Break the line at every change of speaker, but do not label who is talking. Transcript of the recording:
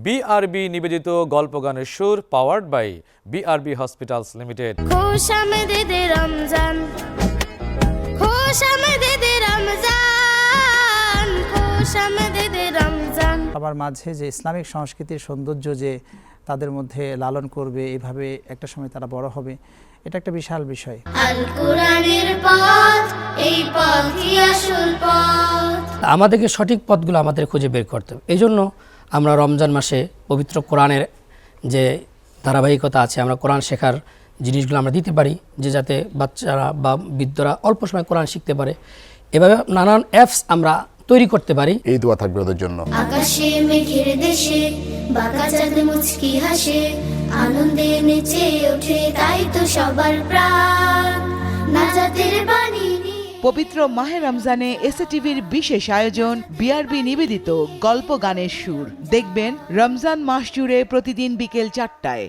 BRB নিবেদিত গল্প গানের সুর powered by BRB hospitals limited.
খুশ আমদেদে রমজান, খুশ আমদেদে রমজান, খুশ আমদেদে রমজান।
সবার মাঝে যে ইসলামিক সংস্কৃতির সৌন্দর্য যে তাদের মধ্যে লালন করবে, এভাবে একটা সময় তারা বড় হবে, এটা একটা বিশাল বিষয়।
আল কোরআনের পথ, এই পথই আসল পথ।
আমাদেরকে সঠিক পথগুলো আমাদের খুঁজে বের করতে হবে। এই জন্য আমরা রমজান মাসে পবিত্র কোরআনের যে ধারাবাহিকতা আছে, আমরা কোরআন শেখার জিনিসগুলো আমরা দিতে পারি, যে যাতে বাচ্চারা বা বৃদ্ধরা অল্প সময় কোরআন শিখতে পারে। এভাবে নানান অ্যাপস আমরা তৈরি করতে পারি।
এই দোয়া থাকবে ওদের জন্য।
আকাশে মেঘের দেশে বাঁকা চাঁদ মুচকি হাসে, আনন্দে নেচে ওঠে তাই তো সবার প্রাণ, নাজাতের বাণী নিয়ে।
পবিত্র মাহে রমজানে এসএটিভির বিশেষ আয়োজন বিআরবি নিবেদিত গল্প গানের সুর। দেখবেন রমজান মাস জুড়ে প্রতিদিন বিকেল 4টায়।